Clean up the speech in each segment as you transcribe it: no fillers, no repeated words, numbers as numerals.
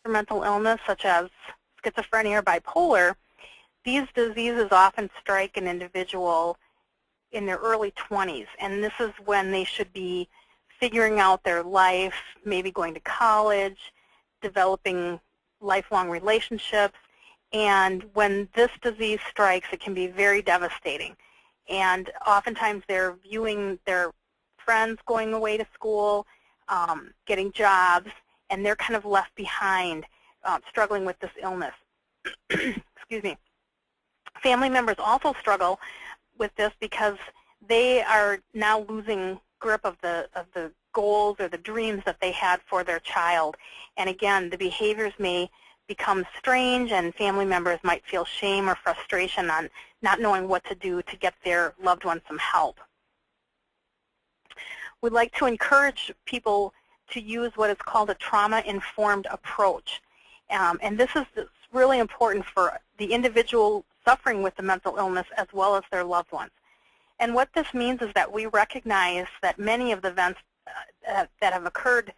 mental illness, such as schizophrenia or bipolar, these diseases often strike an individual in their early 20s, and this is when they should be figuring out their life, maybe going to college, developing lifelong relationships, and when this disease strikes, it can be very devastating. And oftentimes they're viewing their friends going away to school, getting jobs, and they're kind of left behind, struggling with this illness. Excuse me. Family members also struggle with this because they are now losing grip of the goals or the dreams that they had for their child. And again, the behaviors may become strange, and family members might feel shame or frustration on not knowing what to do to get their loved one some help. We'd like to encourage people to use what is called a trauma-informed approach. And this is really important for the individual suffering with the mental illness as well as their loved ones. And what this means is that we recognize that many of the events that have occurred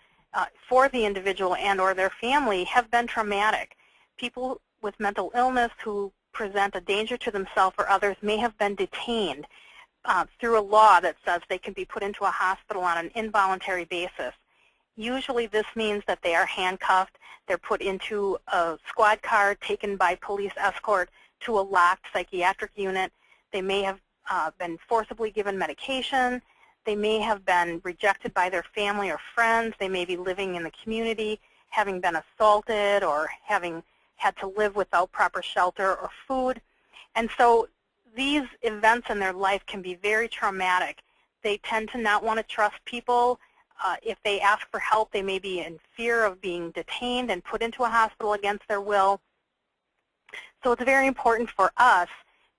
for the individual and or their family have been traumatic. People with mental illness who present a danger to themselves or others may have been detained through a law that says they can be put into a hospital on an involuntary basis. Usually this means that they are handcuffed, they're put into a squad car, taken by police escort to a locked psychiatric unit. They may have been forcibly given medication. They may have been rejected by their family or friends. They may be living in the community, having been assaulted or having had to live without proper shelter or food. And so these events in their life can be very traumatic. They tend to not want to trust people. If they ask for help, they may be in fear of being detained and put into a hospital against their will. So it's very important for us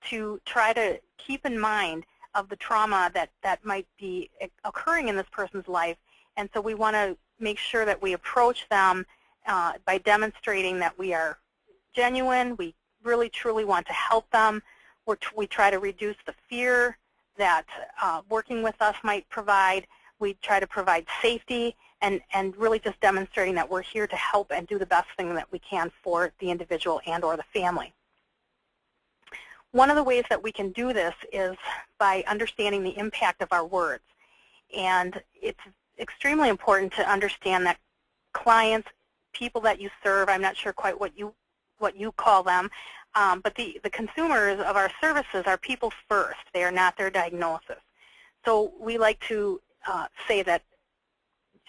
to try to keep in mind of the trauma that might be occurring in this person's life. And so we want to make sure that we approach them by demonstrating that we are genuine, we really truly want to help them. We try to reduce the fear that working with us might provide. We try to provide safety and really just demonstrating that we're here to help and do the best thing that we can for the individual and or the family. One of the ways that we can do this is by understanding the impact of our words. And it's extremely important to understand that clients, people that you serve, I'm not sure quite what you call them, but the consumers of our services are people first. They are not their diagnosis. So we like to say that,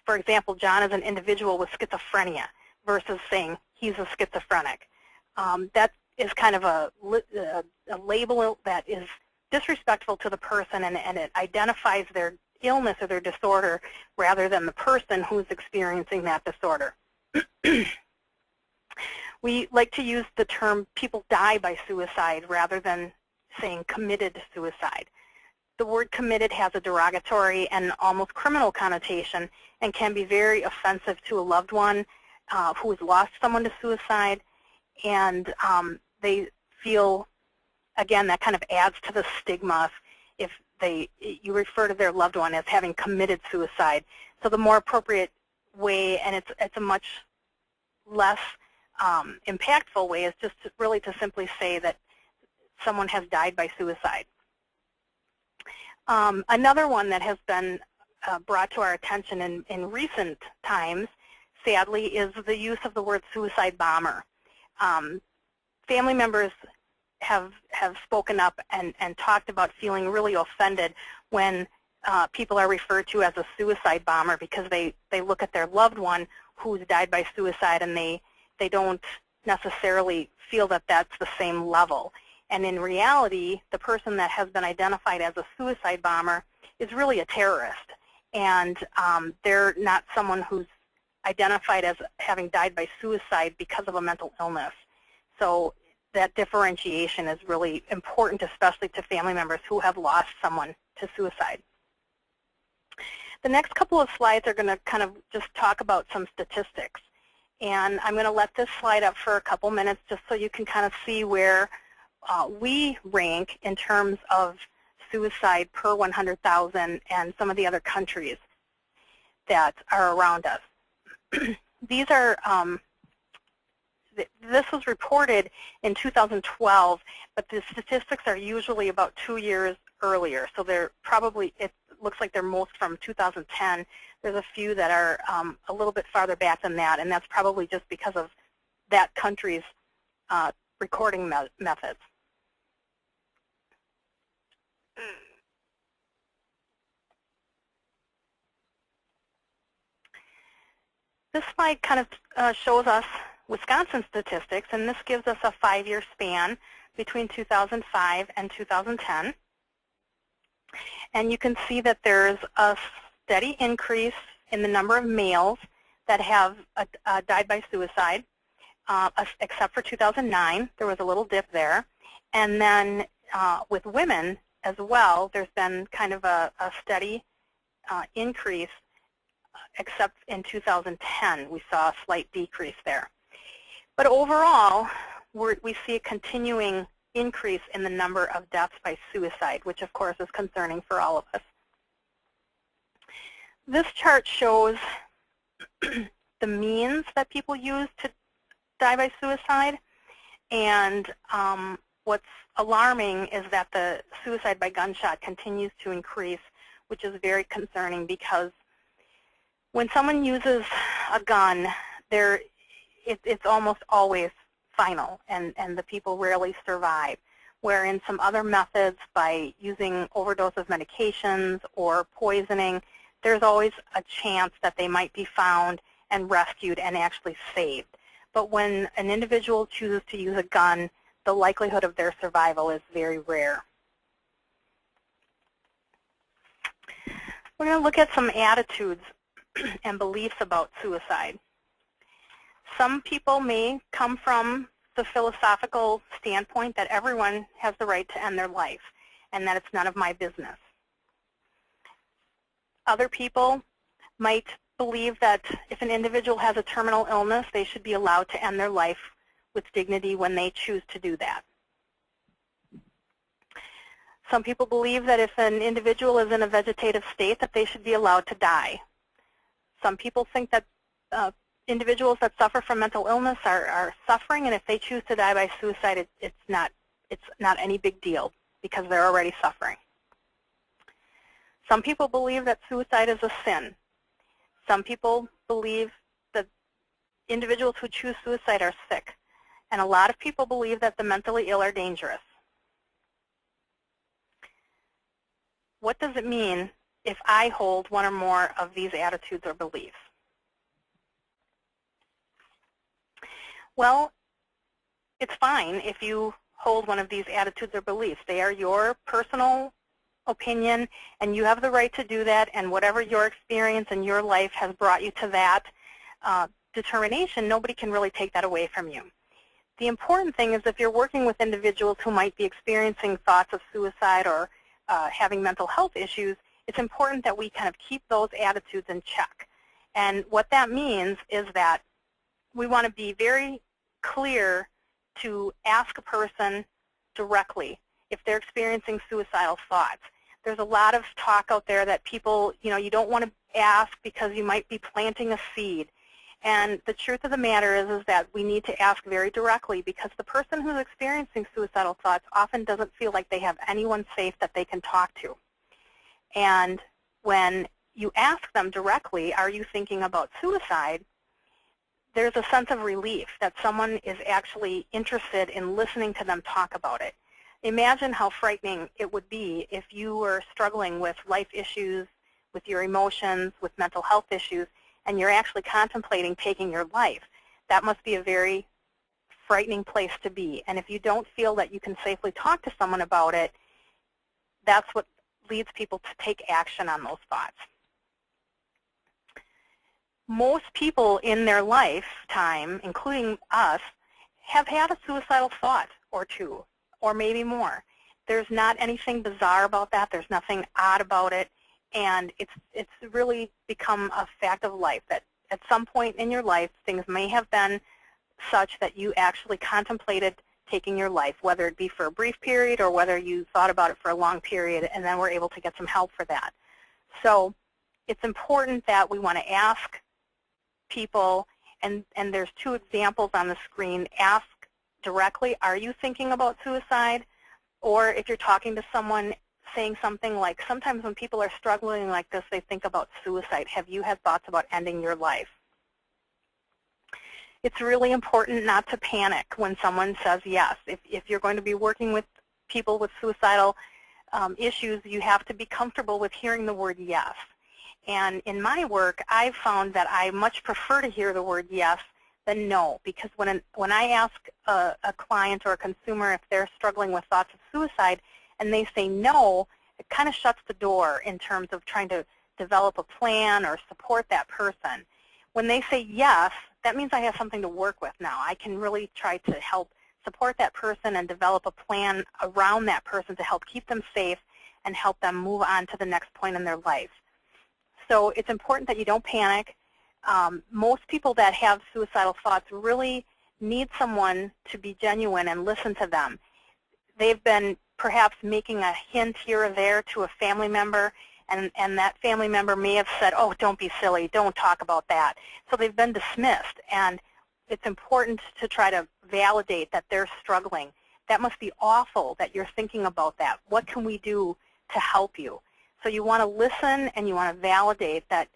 for example, John is an individual with schizophrenia versus saying he's a schizophrenic. That is kind of a label that is disrespectful to the person, and it identifies their illness or their disorder rather than the person who's experiencing that disorder. We like to use the term people die by suicide rather than saying committed suicide. The word committed has a derogatory and almost criminal connotation and can be very offensive to a loved one who has lost someone to suicide, and they feel, again, that kind of adds to the stigma if you refer to their loved one as having committed suicide. So the more appropriate way, and it's a much less impactful way, is just really to simply say that someone has died by suicide. Another one that has been brought to our attention in recent times, sadly, is the use of the word suicide bomber. Family members have spoken up and talked about feeling really offended when people are referred to as a suicide bomber because they look at their loved one who's died by suicide and they don't necessarily feel that that's the same level. And in reality, the person that has been identified as a suicide bomber is really a terrorist. And they're not someone who's identified as having died by suicide because of a mental illness. So that differentiation is really important, especially to family members who have lost someone to suicide. The next couple of slides are going to kind of just talk about some statistics. And I'm going to let this slide up for a couple minutes just so you can kind of see where we rank in terms of suicide per 100,000 and some of the other countries that are around us. These are this was reported in 2012, but the statistics are usually about 2 years earlier. So they're probably, it looks like they're most from 2010. There's a few that are a little bit farther back than that, and that's probably just because of that country's recording methods. This slide kind of shows us Wisconsin statistics, and this gives us a 5-year span between 2005 and 2010. And you can see that there's a steady increase in the number of males that have died by suicide, except for 2009. There was a little dip there. And then with women as well, there's been kind of a steady increase, except in 2010 we saw a slight decrease there. But overall, we see a continuing increase in the number of deaths by suicide, which of course is concerning for all of us. This chart shows the means that people use to die by suicide, and what's alarming is that the suicide by gunshot continues to increase, which is very concerning, because when someone uses a gun, it's almost always final, and the people rarely survive. Where in some other methods, by using overdose of medications or poisoning, there's always a chance that they might be found and rescued and actually saved. But when an individual chooses to use a gun, the likelihood of their survival is very rare. We're going to look at some attitudes and beliefs about suicide. Some people may come from the philosophical standpoint that everyone has the right to end their life and that it's none of my business. Other people might believe that if an individual has a terminal illness, they should be allowed to end their life with dignity when they choose to do that. Some people believe that if an individual is in a vegetative state, that they should be allowed to die. Some people think that individuals that suffer from mental illness are suffering, and if they choose to die by suicide, it's not any big deal because they're already suffering. Some people believe that suicide is a sin. Some people believe that individuals who choose suicide are sick. And a lot of people believe that the mentally ill are dangerous. What does it mean if I hold one or more of these attitudes or beliefs? Well, it's fine if you hold one of these attitudes or beliefs. They are your personal opinion, and you have the right to do that, and whatever your experience and your life has brought you to that determination, nobody can really take that away from you. The important thing is if you're working with individuals who might be experiencing thoughts of suicide or having mental health issues, it's important that we kind of keep those attitudes in check. And what that means is that we want to be very clear to ask a person directly if they're experiencing suicidal thoughts. There's a lot of talk out there that people, you don't want to ask because you might be planting a seed. And the truth of the matter is that we need to ask very directly, because the person who's experiencing suicidal thoughts often doesn't feel like they have anyone safe that they can talk to. And when you ask them directly, are you thinking about suicide, there's a sense of relief that someone is actually interested in listening to them talk about it. Imagine how frightening it would be if you were struggling with life issues, with your emotions, with mental health issues, and you're actually contemplating taking your life. That must be a very frightening place to be. And if you don't feel that you can safely talk to someone about it, that's what leads people to take action on those thoughts. Most people in their lifetime, including us, have had a suicidal thought or two, or maybe more. There's not anything bizarre about that. There's nothing odd about it. And it's really become a fact of life that at some point in your life, things may have been such that you actually contemplated taking your life, whether it be for a brief period or whether you thought about it for a long period and then were able to get some help for that. So it's important that we want to ask people And there's 2 examples on the screen. Ask directly, are you thinking about suicide? Or if you're talking to someone, saying something like, sometimes when people are struggling like this, they think about suicide. Have you had thoughts about ending your life? It's really important not to panic when someone says yes. If you're going to be working with people with suicidal issues, you have to be comfortable with hearing the word yes. And in my work, I've found that I much prefer to hear the word yes than no, because when I ask a client or a consumer if they're struggling with thoughts of suicide and they say no, it kind of shuts the door in terms of trying to develop a plan or support that person. When they say yes, that means I have something to work with now. I can really try to help support that person and develop a plan around that person to help keep them safe and help them move on to the next point in their life. So it's important that you don't panic. Most people that have suicidal thoughts really need someone to be genuine and listen to them. They've been perhaps making a hint here or there to a family member, and that family member may have said, oh, don't be silly, don't talk about that. So they've been dismissed, and it's important to try to validate that they're struggling. That must be awful that you're thinking about that. What can we do to help you? So you want to listen and you want to validate that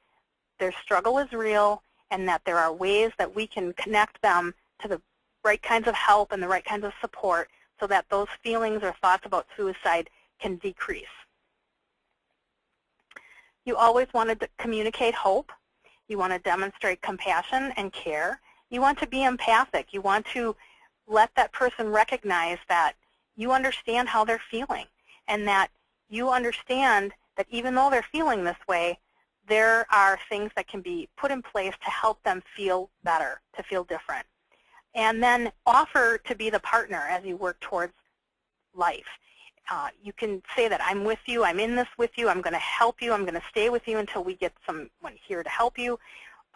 their struggle is real and that there are ways that we can connect them to the right kinds of help and the right kinds of support so that those feelings or thoughts about suicide can decrease. You always want to communicate hope. You want to demonstrate compassion and care. You want to be empathic. You want to let that person recognize that you understand how they're feeling and that you understand that even though they're feeling this way, there are things that can be put in place to help them feel better, to feel different. And then offer to be the partner as you work towards life. You can say that I'm with you, I'm in this with you, I'm going to help you, I'm going to stay with you until we get someone here to help you.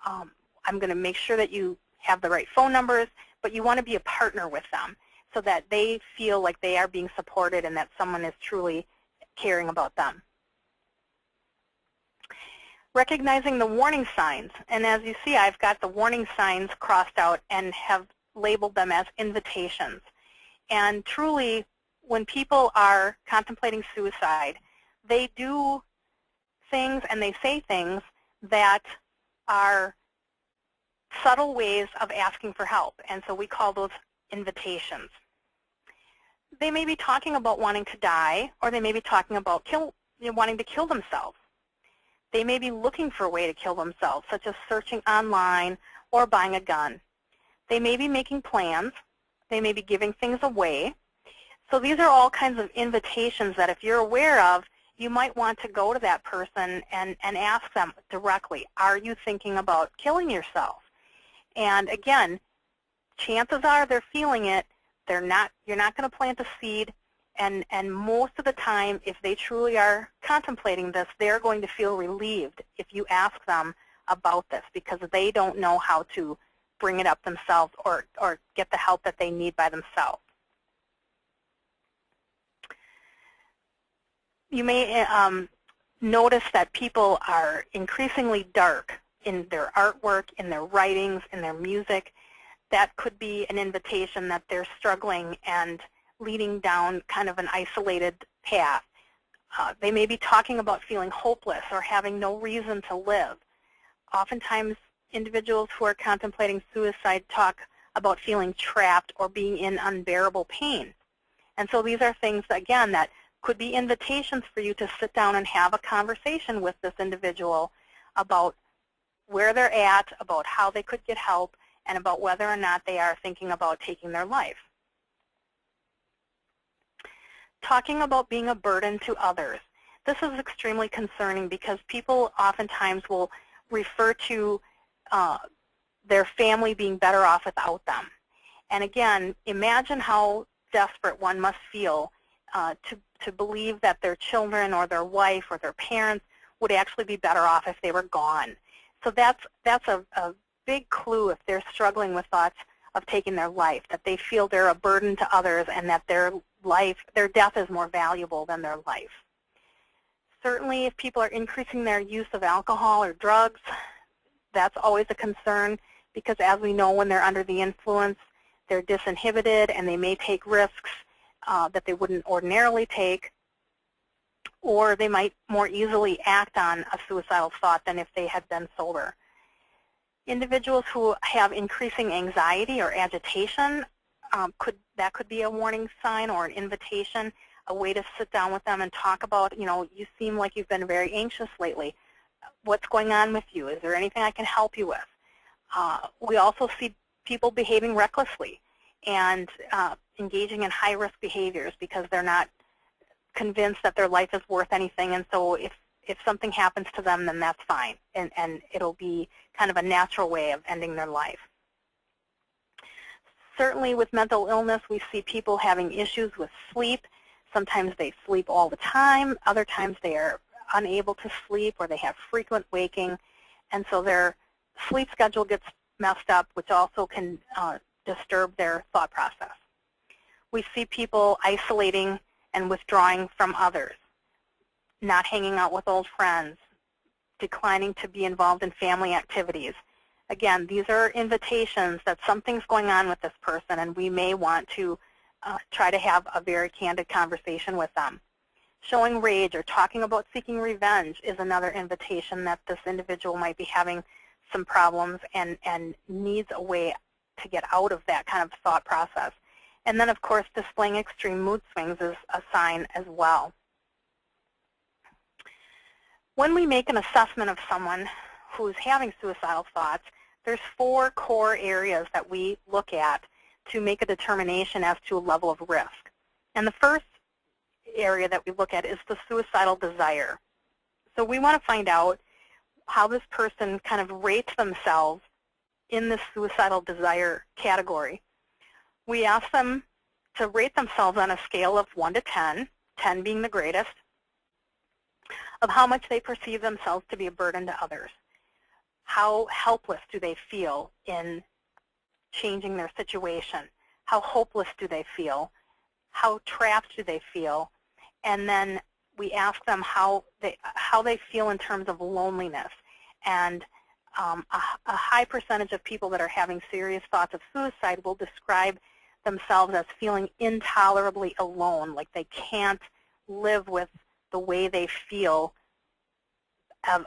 I'm going to make sure that you have the right phone numbers, but you want to be a partner with them so that they feel like they are being supported and that someone is truly caring about them. Recognizing the warning signs, and as you see, I've got the warning signs crossed out and have labeled them as invitations. And truly, when people are contemplating suicide, they do things and they say things that are subtle ways of asking for help, and so we call those invitations. They may be talking about wanting to die, or they may be talking about wanting to kill themselves. They may be looking for a way to kill themselves, such as searching online or buying a gun. They may be making plans. They may be giving things away. So these are all kinds of invitations that if you're aware of, you might want to go to that person and ask them directly, are you thinking about killing yourself? And again, chances are they're feeling it. You're not going to plant a seed. And most of the time, if they truly are contemplating this, they're going to feel relieved if you ask them about this because they don't know how to bring it up themselves or get the help that they need by themselves. You may notice that people are increasingly dark in their artwork, in their writings, in their music. That could be an invitation that they're struggling and leading down kind of an isolated path. They may be talking about feeling hopeless or having no reason to live. Oftentimes, individuals who are contemplating suicide talk about feeling trapped or being in unbearable pain. And so these are things, again, that could be invitations for you to sit down and have a conversation with this individual about where they're at, about how they could get help, and about whether or not they are thinking about taking their life. Talking about being a burden to others. This is extremely concerning because people oftentimes will refer to their family being better off without them. And again, imagine how desperate one must feel to believe that their children or their wife or their parents would actually be better off if they were gone. So that's a big clue if they're struggling with thoughts of taking their life, that they feel they're a burden to others and that their death is more valuable than their life. Certainly, if people are increasing their use of alcohol or drugs, that's always a concern. because as we know, when they're under the influence, they're disinhibited and they may take risks that they wouldn't ordinarily take, or they might more easily act on a suicidal thought than if they had been sober. Individuals who have increasing anxiety or agitation, that could be a warning sign or an invitation, a way to sit down with them and talk about, you seem like you've been very anxious lately. What's going on with you? Is there anything I can help you with? We also see people behaving recklessly and engaging in high-risk behaviors because they're not convinced that their life is worth anything, and so if something happens to them, then that's fine, and it'll be kind of a natural way of ending their life. Certainly with mental illness, we see people having issues with sleep. Sometimes they sleep all the time. Other times they are unable to sleep, or they have frequent waking, and so their sleep schedule gets messed up, which also can disturb their thought process. We see people isolating and withdrawing from others, not hanging out with old friends, declining to be involved in family activities. Again, these are invitations that something's going on with this person, and we may want to try to have a very candid conversation with them. Showing rage or talking about seeking revenge is another invitation that this individual might be having some problems and needs a way to get out of that kind of thought process. And then, of course, displaying extreme mood swings is a sign as well. When we make an assessment of someone who's having suicidal thoughts, there's 4 core areas that we look at to make a determination as to a level of risk. And the first area that we look at is the suicidal desire. So we want to find out how this person kind of rates themselves in this suicidal desire category. We ask them to rate themselves on a scale of 1 to 10, 10 being the greatest, of how much they perceive themselves to be a burden to others. How helpless do they feel in changing their situation? How hopeless do they feel? How trapped do they feel? And then we ask them how they feel in terms of loneliness. And a high percentage of people that are having serious thoughts of suicide will describe themselves as feeling intolerably alone, like they can't live with the way they feel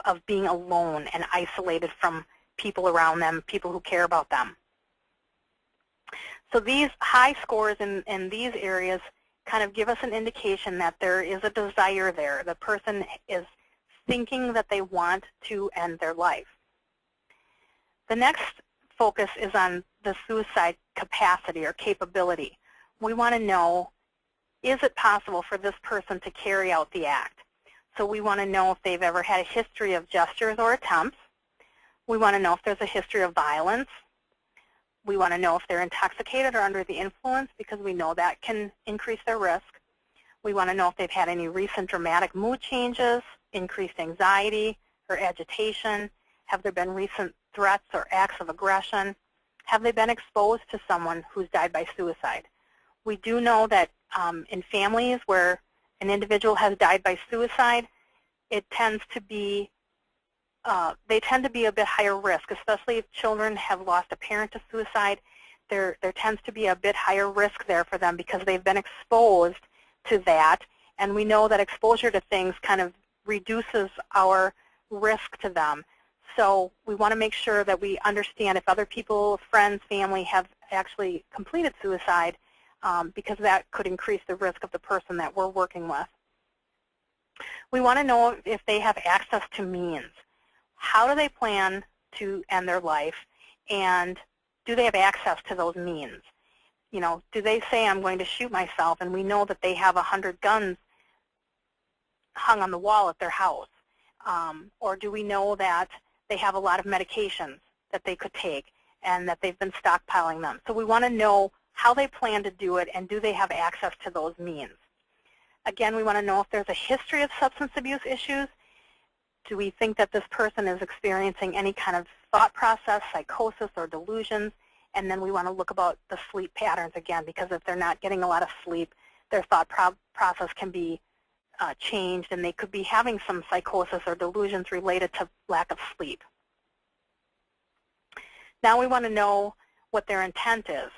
of being alone and isolated from people around them, people who care about them. So these high scores in these areas kind of give us an indication that there is a desire there. The person is thinking that they want to end their life. The next focus is on the suicide capacity or capability. We want to know, is it possible for this person to carry out the act? So we want to know if they've ever had a history of gestures or attempts. We want to know if there's a history of violence. We want to know if they're intoxicated or under the influence, because we know that can increase their risk. We want to know if they've had any recent dramatic mood changes, increased anxiety or agitation. Have there been recent threats or acts of aggression? Have they been exposed to someone who's died by suicide? We do know that in families where an individual has died by suicide, it tends to be, they tend to be a bit higher risk, especially if children have lost a parent to suicide. There tends to be a bit higher risk there for them because they've been exposed to that, and we know that exposure to things kind of reduces our risk to them. So we want to make sure that we understand if other people, friends, family have actually completed suicide, because that could increase the risk of the person that we're working with. We want to know if they have access to means. How do they plan to end their life, and do they have access to those means? You know, do they say, I'm going to shoot myself, and we know that they have 100 guns hung on the wall at their house? Or do we know that they have a lot of medications that they could take and that they've been stockpiling them? So we want to know how they plan to do it, and do they have access to those means? Again, we want to know if there's a history of substance abuse issues. Do we think that this person is experiencing any kind of thought process, psychosis, or delusions? And then we want to look about the sleep patterns again, because if they're not getting a lot of sleep, their thought process can be changed, and they could be having some psychosis or delusions related to lack of sleep. Now we want to know what their intent is.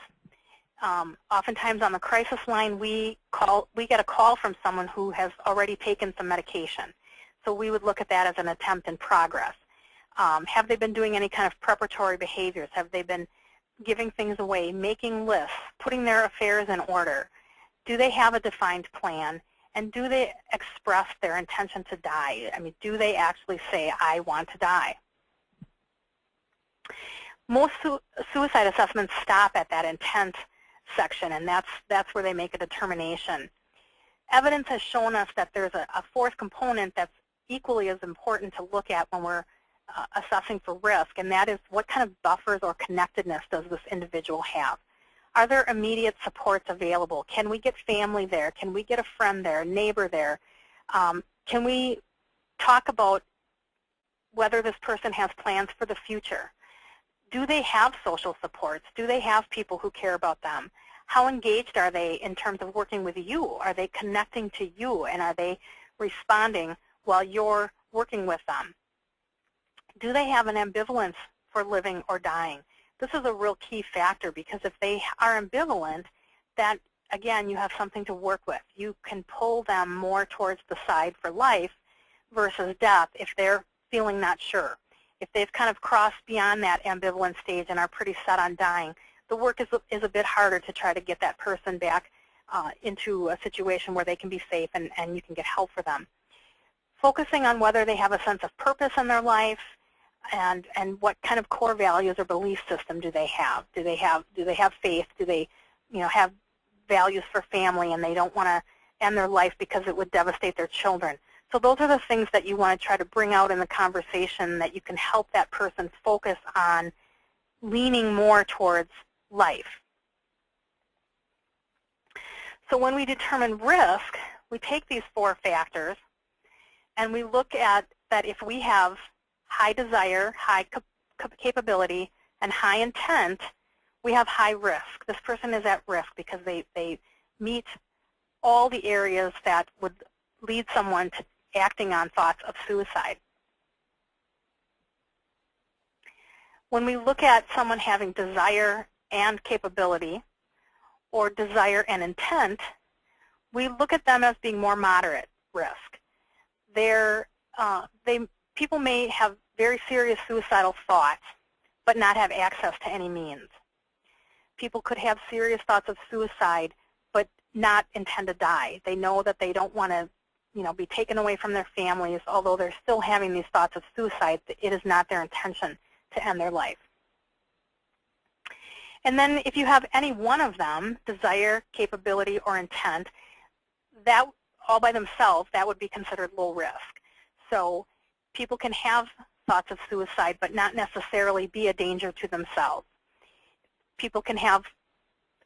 Oftentimes on the crisis line, we get a call from someone who has already taken some medication. So we would look at that as an attempt in progress. Have they been doing any kind of preparatory behaviors? Have they been giving things away, making lists, putting their affairs in order? Do they have a defined plan? And do they express their intention to die? I mean, do they actually say, I want to die? Most suicide assessments stop at that intent section, and that's where they make a determination. Evidence has shown us that there's a fourth component that's equally as important to look at when we're assessing for risk, and that is what kind of buffers or connectedness does this individual have? Are there immediate supports available? Can we get family there? Can we get a friend there, a neighbor there? Can we talk about whether this person has plans for the future? Do they have social supports? Do they have people who care about them? How engaged are they in terms of working with you? Are they connecting to you, and are they responding while you're working with them? Do they have an ambivalence for living or dying? This is a real key factor, because if they are ambivalent, that, again, you have something to work with. You can pull them more towards the side for life versus death if they're feeling not sure. If they've kind of crossed beyond that ambivalent stage and are pretty set on dying, the work is a bit harder to try to get that person back into a situation where they can be safe and you can get help for them. Focusing on whether they have a sense of purpose in their life, and what kind of core values or belief system do they have? Do they have faith? Do they have values for family, and they don't want to end their life because it would devastate their children? So those are the things that you want to try to bring out in the conversation, that you can help that person focus on leaning more towards life. So when we determine risk, we take these four factors and we look at that if we have high desire, high capability, and high intent, we have high risk. This person is at risk because they meet all the areas that would lead someone to acting on thoughts of suicide. When we look at someone having desire and capability, or desire and intent, we look at them as being more moderate risk. People may have very serious suicidal thoughts, but not have access to any means. People could have serious thoughts of suicide, but not intend to die. They know that they don't want to be taken away from their families, although they're still having these thoughts of suicide. It is not their intention to end their life. And then if you have any one of them, desire, capability, or intent, that all by themselves, that would be considered low risk. So people can have thoughts of suicide but not necessarily be a danger to themselves. People can have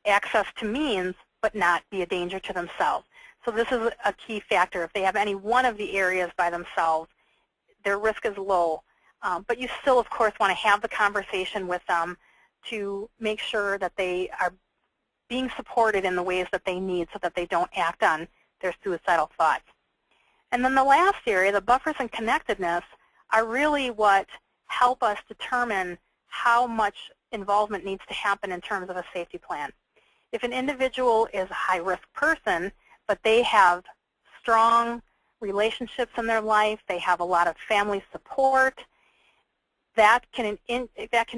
access to means but not be a danger to themselves. So this is a key factor. If they have any one of the areas by themselves, their risk is low. But you still, of course, want to have the conversation with them to make sure that they are being supported in the ways that they need so that they don't act on their suicidal thoughts. And then the last area, the buffers and connectedness, are really what help us determine how much involvement needs to happen in terms of a safety plan. If an individual is a high-risk person, but they have strong relationships in their life, they have a lot of family support, that can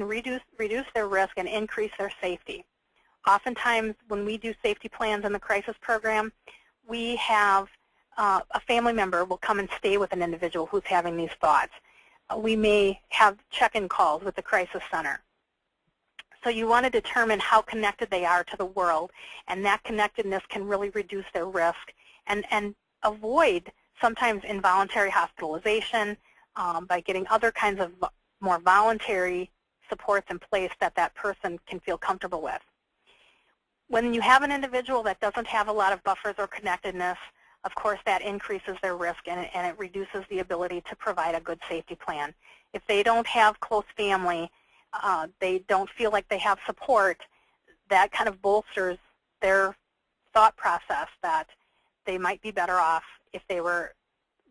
reduce their risk and increase their safety. Oftentimes, when we do safety plans in the crisis program, we have a family member will come and stay with an individual who's having these thoughts. We may have check-in calls with the crisis center. So you want to determine how connected they are to the world, and that connectedness can really reduce their risk and avoid sometimes involuntary hospitalization by getting other kinds of more voluntary supports in place that that person can feel comfortable with. When you have an individual that doesn't have a lot of buffers or connectedness, of course that increases their risk and it reduces the ability to provide a good safety plan. If they don't have close family, they don't feel like they have support, that kind of bolsters their thought process that they might be better off if they were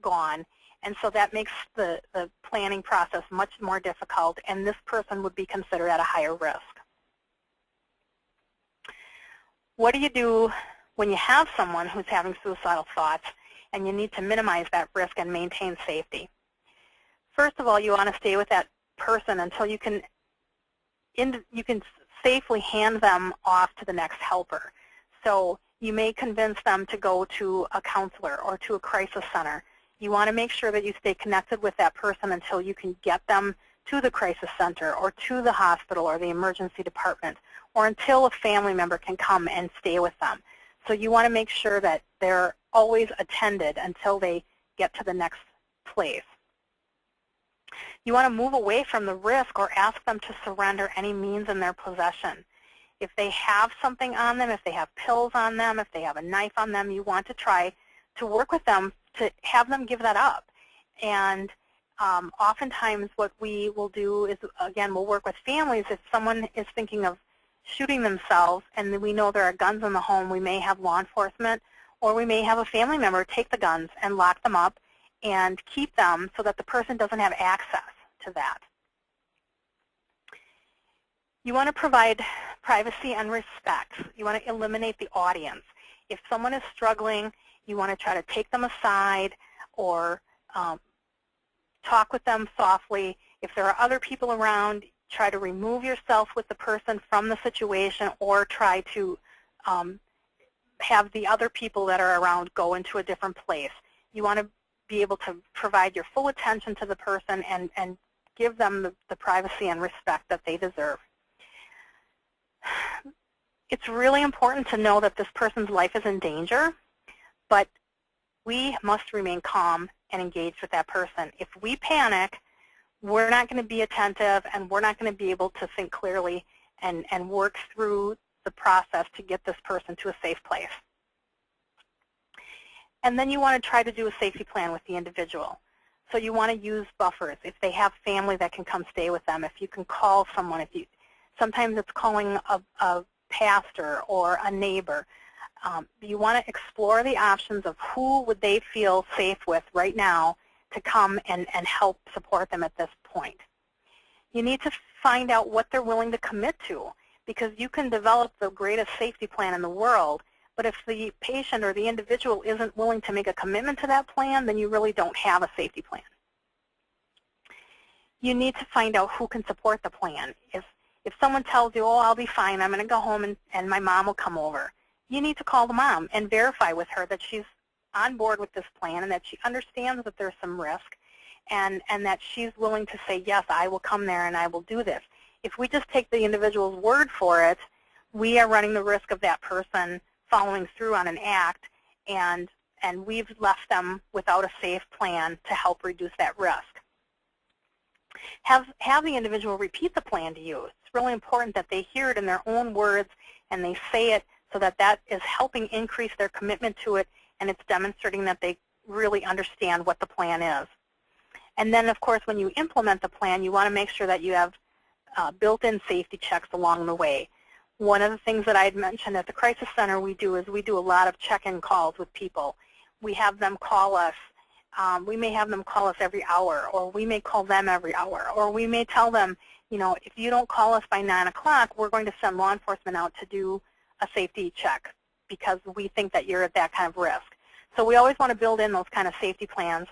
gone. And so that makes the planning process much more difficult, and this person would be considered at a higher risk. What do you do when you have someone who's having suicidal thoughts and you need to minimize that risk and maintain safety? First of all, you want to stay with that person until you can safely hand them off to the next helper. So you may convince them to go to a counselor or to a crisis center. You want to make sure that you stay connected with that person until you can get them to the crisis center or to the hospital or the emergency department, or until a family member can come and stay with them. So you want to make sure that they're always attended until they get to the next place. You want to move away from the risk or ask them to surrender any means in their possession. If they have something on them, if they have pills on them, if they have a knife on them, you want to try to work with them to have them give that up. And oftentimes what we will do is, again, we'll work with families. If someone is thinking of shooting themselves and we know there are guns in the home, we may have law enforcement or we may have a family member take the guns and lock them up and keep them so that the person doesn't have access to that. You want to provide privacy and respect. You want to eliminate the audience. If someone is struggling, you want to try to take them aside or talk with them softly. If there are other people around, try to remove yourself with the person from the situation, or try to have the other people that are around go into a different place. You want to be able to provide your full attention to the person and give them the privacy and respect that they deserve. It's really important to know that this person's life is in danger, but we must remain calm and engaged with that person. If we panic, we're not going to be attentive and we're not going to be able to think clearly and work through the process to get this person to a safe place. And then you want to try to do a safety plan with the individual. So you want to use buffers. If they have family that can come stay with them, if you can call someone, sometimes it's calling a pastor or a neighbor. You want to explore the options of who would they feel safe with right now to come and help support them at this point. You need to find out what they're willing to commit to, because you can develop the greatest safety plan in the world, but if the patient or the individual isn't willing to make a commitment to that plan, then you really don't have a safety plan. You need to find out who can support the plan. If someone tells you, oh, I'll be fine, I'm going to go home and my mom will come over, you need to call the mom and verify with her that she's on board with this plan and that she understands that there's some risk and that she's willing to say, yes, I will come there and I will do this. If we just take the individual's word for it, we are running the risk of that person following through on an act, and we've left them without a safe plan to help reduce that risk. Have the individual repeat the plan to you. It's really important that they hear it in their own words and they say it so that that is helping increase their commitment to it, and it's demonstrating that they really understand what the plan is. And then, of course, when you implement the plan, you want to make sure that you have built-in safety checks along the way. One of the things that I had mentioned at the Crisis Center we do a lot of check-in calls with people. We have them call us. We may have them call us every hour, or we may call them every hour, or we may tell them, you know, if you don't call us by 9 o'clock, we're going to send law enforcement out to do a safety check because we think that you're at that kind of risk. So we always want to build in those kind of safety plans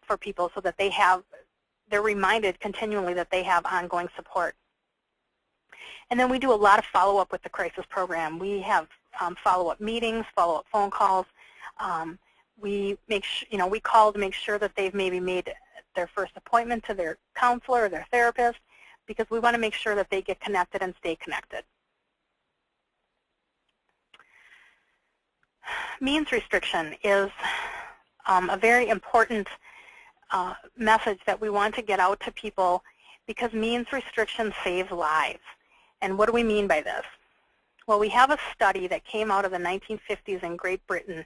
for people so that they're reminded continually that they have ongoing support. And then we do a lot of follow-up with the crisis program. We have follow-up meetings, follow-up phone calls. We call to make sure that they've maybe made their first appointment to their counselor or their therapist, because we want to make sure that they get connected and stay connected. Means restriction is a very important message that we want to get out to people, because means restriction saves lives. And what do we mean by this? Well, we have a study that came out of the 1950s in Great Britain,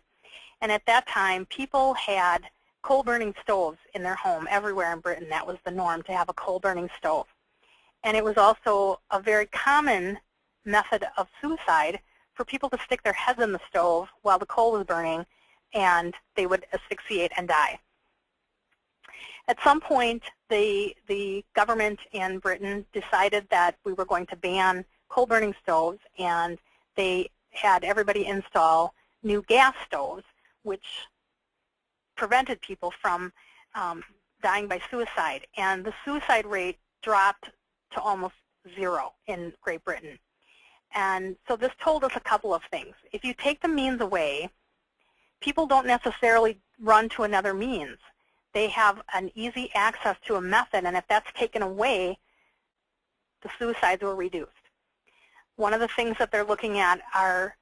and at that time people had coal-burning stoves in their home everywhere in Britain. That was the norm, to have a coal-burning stove. And it was also a very common method of suicide for people to stick their heads in the stove while the coal was burning, and they would asphyxiate and die. At some point, the government in Britain decided that we were going to ban coal-burning stoves, and they had everybody install new gas stoves, which prevented people from dying by suicide. And the suicide rate dropped to almost zero in Great Britain. And so this told us a couple of things. If you take the means away, people don't necessarily run to another means. They have an easy access to a method, and if that's taken away, the suicides were reduced. One of the things that they're looking at are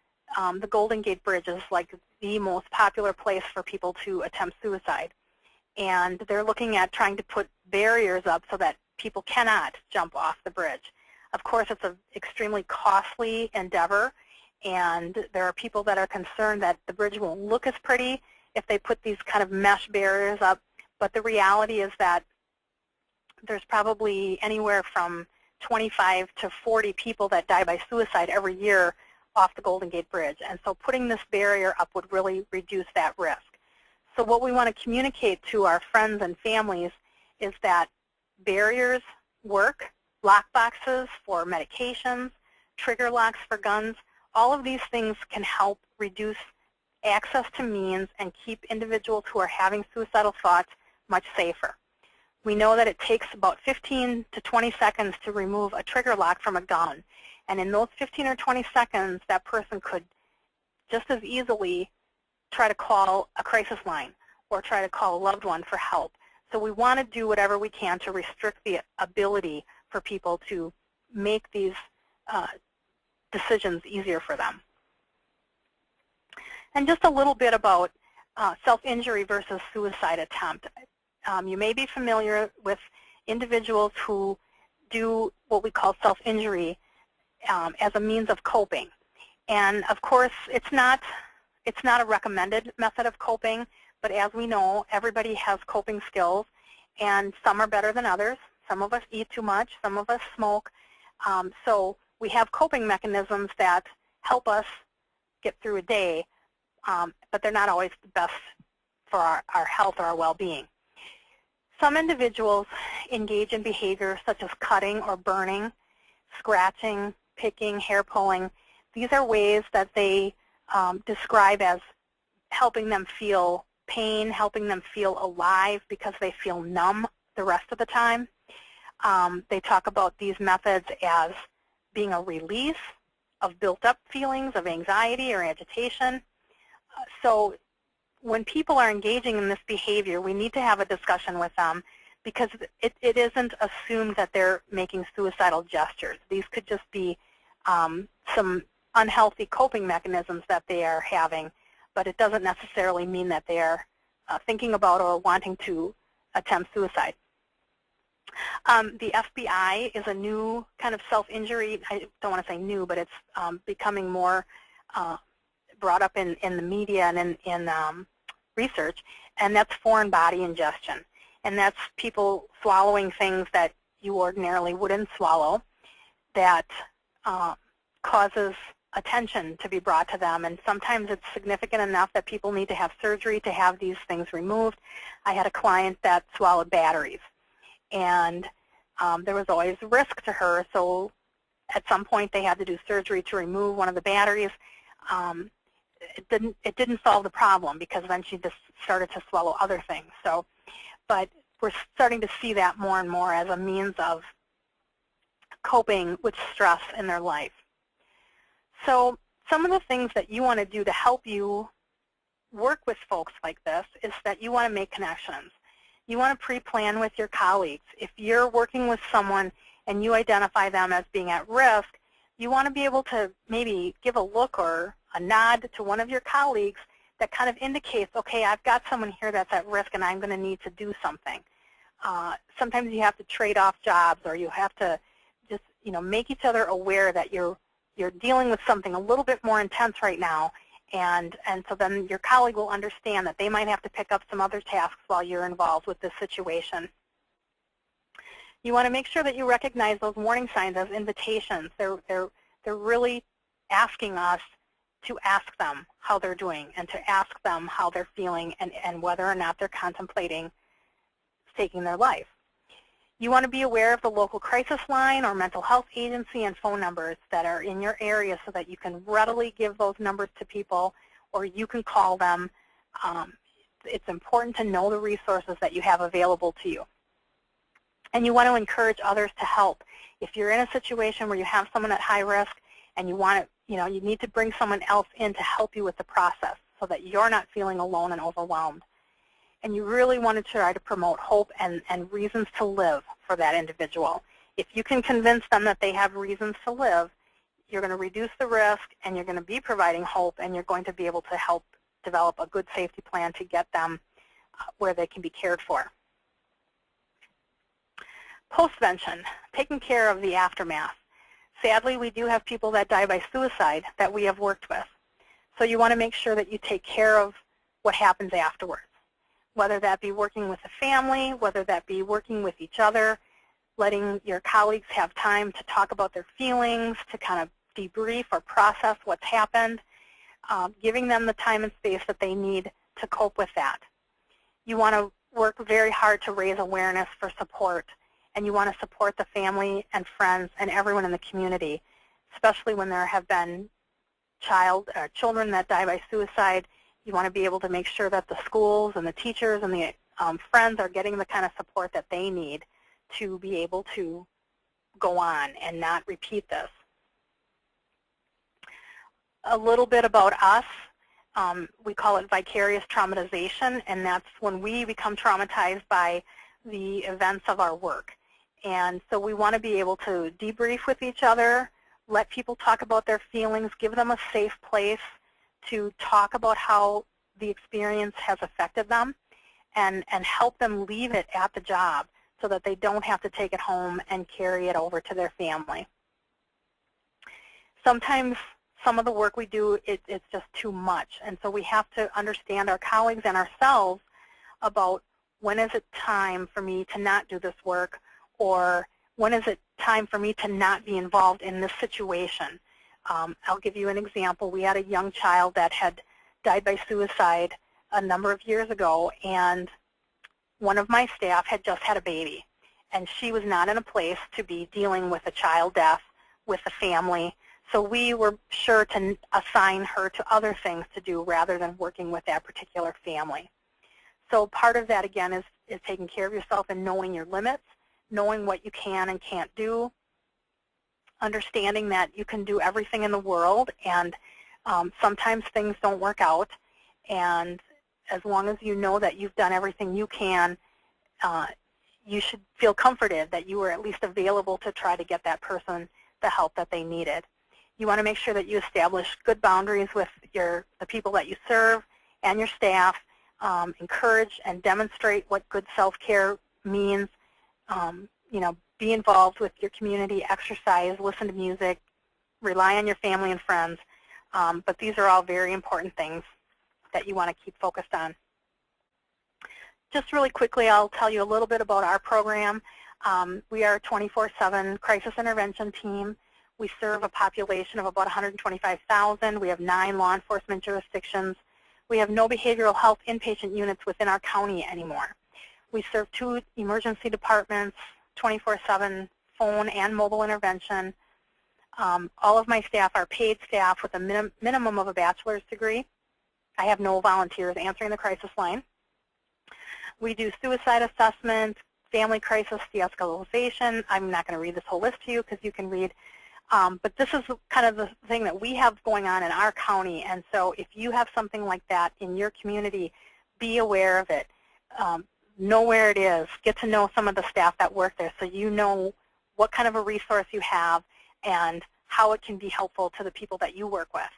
the Golden Gate Bridge is like the most popular place for people to attempt suicide. And they're looking at trying to put barriers up so that people cannot jump off the bridge. Of course, it's an extremely costly endeavor, and there are people that are concerned that the bridge won't look as pretty if they put these kind of mesh barriers up. But the reality is that there's probably anywhere from 25 to 40 people that die by suicide every year off the Golden Gate Bridge. And so putting this barrier up would really reduce that risk. So what we want to communicate to our friends and families is that barriers work. Lock boxes for medications, trigger locks for guns, all of these things can help reduce access to means and keep individuals who are having suicidal thoughts much safer. We know that it takes about 15 to 20 seconds to remove a trigger lock from a gun. And in those 15 or 20 seconds, that person could just as easily try to call a crisis line or try to call a loved one for help. So we want to do whatever we can to restrict the ability for people to make these decisions easier for them. And just a little bit about self-injury versus suicide attempt. You may be familiar with individuals who do what we call self-injury as a means of coping. And of course, it's not a recommended method of coping, but as we know, everybody has coping skills, and some are better than others. Some of us eat too much, some of us smoke. So we have coping mechanisms that help us get through a day, but they're not always the best for our health or our well-being. Some individuals engage in behaviors such as cutting or burning, scratching, picking, hair pulling. These are ways that they describe as helping them feel pain, helping them feel alive because they feel numb the rest of the time. They talk about these methods as being a release of built-up feelings of anxiety or agitation. So when people are engaging in this behavior, we need to have a discussion with them because it isn't assumed that they're making suicidal gestures. These could just be some unhealthy coping mechanisms that they are having, but it doesn't necessarily mean that they are thinking about or wanting to attempt suicide. The FBI is a new kind of self-injury. I don't want to say new, but it's becoming more brought up in the media and in research, and that's foreign body ingestion. And that's people swallowing things that you ordinarily wouldn't swallow that causes attention to be brought to them. And sometimes it's significant enough that people need to have surgery to have these things removed. I had a client that swallowed batteries. And there was always risk to her, so at some point they had to do surgery to remove one of the batteries. It didn't solve the problem because then she just started to swallow other things. So, but we're starting to see that more and more as a means of coping with stress in their life. So some of the things that you want to do to help you work with folks like this is that you want to make connections. You want to pre-plan with your colleagues. If you're working with someone and you identify them as being at risk, you want to be able to maybe give a look or a nod to one of your colleagues that kind of indicates, okay, I've got someone here that's at risk and I'm going to need to do something. Sometimes you have to trade off jobs, or you have to just, make each other aware that you're dealing with something a little bit more intense right now. And so then your colleague will understand that they might have to pick up some other tasks while you're involved with this situation. You want to make sure that you recognize those warning signs as invitations. They're really asking us to ask them how they're doing and to ask them how they're feeling and whether or not they're contemplating taking their life. You want to be aware of the local crisis line or mental health agency and phone numbers that are in your area so that you can readily give those numbers to people or you can call them. It's important to know the resources that you have available to you. And you want to encourage others to help. If you're in a situation where you have someone at high risk and you want to, you need to bring someone else in to help you with the process so that you're not feeling alone and overwhelmed. And you really want to try to promote hope and reasons to live for that individual. If you can convince them that they have reasons to live, you're going to reduce the risk and you're going to be providing hope and you're going to be able to help develop a good safety plan to get them where they can be cared for. Postvention, taking care of the aftermath. Sadly, we do have people that die by suicide that we have worked with. So you want to make sure that you take care of what happens afterwards, whether that be working with the family, whether that be working with each other, letting your colleagues have time to talk about their feelings, to kind of debrief or process what's happened, giving them the time and space that they need to cope with that. You want to work very hard to raise awareness for support, and you want to support the family and friends and everyone in the community, especially when there have been children that die by suicide. You want to be able to make sure that the schools and the teachers and the friends are getting the kind of support that they need to be able to go on and not repeat this. A little bit about us. We call it vicarious traumatization, and that's when we become traumatized by the events of our work. And so we want to be able to debrief with each other, let people talk about their feelings, give them a safe place to talk about how the experience has affected them, and help them leave it at the job so that they don't have to take it home and carry it over to their family. Sometimes some of the work we do, it's just too much, and so we have to understand our colleagues and ourselves about when is it time for me to not do this work, or when is it time for me to not be involved in this situation. I'll give you an example. We had a young child that had died by suicide a number of years ago, and one of my staff had just had a baby, and she was not in a place to be dealing with a child death with the family. So we were sure to assign her to other things to do rather than working with that particular family. So part of that, again, is taking care of yourself and knowing your limits, knowing what you can and can't do, understanding that you can do everything in the world, and sometimes things don't work out. And as long as you know that you've done everything you can, you should feel comforted that you were at least available to try to get that person the help that they needed. You want to make sure that you establish good boundaries with the people that you serve and your staff. Encourage and demonstrate what good self-care means. Be involved with your community, exercise, listen to music, rely on your family and friends. But these are all very important things that you want to keep focused on. Just really quickly, I'll tell you a little bit about our program. We are a 24/7 crisis intervention team. We serve a population of about 125,000. We have 9 law enforcement jurisdictions. We have no behavioral health inpatient units within our county anymore. We serve 2 emergency departments, 24/7 phone and mobile intervention. All of my staff are paid staff with a minimum of a bachelor's degree. I have no volunteers answering the crisis line. We do suicide assessment, family crisis de-escalation. I'm not going to read this whole list to you because you can read. But this is kind of the thing that we have going on in our county. And so if you have something like that in your community, be aware of it. Know where it is. Get to know some of the staff that work there so you know what kind of a resource you have and how it can be helpful to the people that you work with.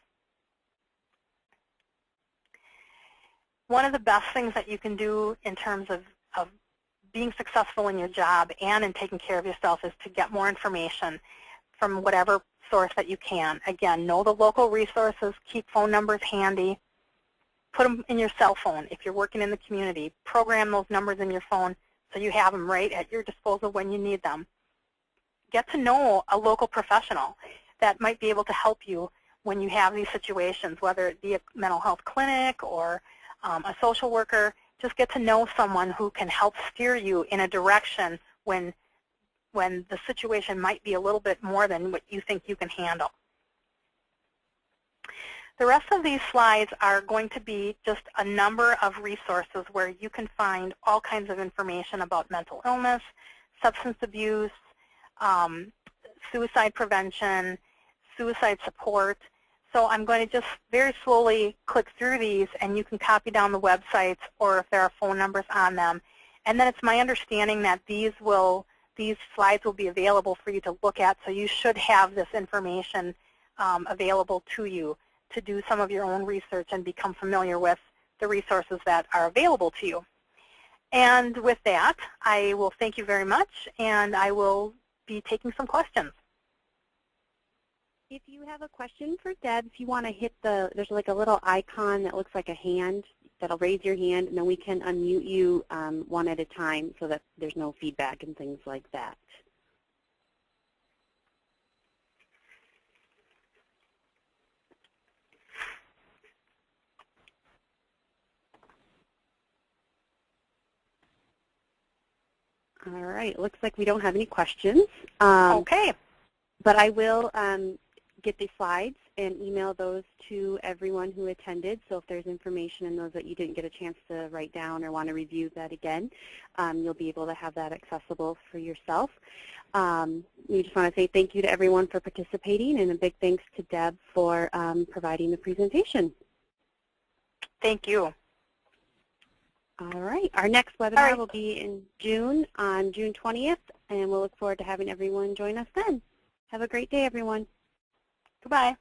One of the best things that you can do in terms of being successful in your job and in taking care of yourself is to get more information from whatever source that you can. Again, know the local resources, keep phone numbers handy, put them in your cell phone if you're working in the community. Program those numbers in your phone so you have them right at your disposal when you need them. Get to know a local professional that might be able to help you when you have these situations, whether it be a mental health clinic or a social worker. just get to know someone who can help steer you in a direction when the situation might be a little bit more than what you think you can handle. The rest of these slides are going to be just a number of resources where you can find all kinds of information about mental illness, substance abuse, suicide prevention, suicide support. So I'm going to just very slowly click through these, and you can copy down the websites or if there are phone numbers on them. And then it's my understanding that these slides will be available for you to look at, so you should have this information available to you to do some of your own research and become familiar with the resources that are available to you. And with that, I will thank you very much, and I will be taking some questions. If you have a question for Deb, if you want to hit there's like a little icon that looks like a hand, that'll raise your hand, and then we can unmute you one at a time so that there's no feedback and things like that. All right, looks like we don't have any questions. Okay. But I will get the slides and email those to everyone who attended. So if there's information in those that you didn't get a chance to write down or want to review that again, you'll be able to have that accessible for yourself. We just want to say thank you to everyone for participating, and a big thanks to Deb for providing the presentation. Thank you. All right. Our next webinar will be in June, on June 20th, and we'll look forward to having everyone join us then. Have a great day, everyone. Goodbye.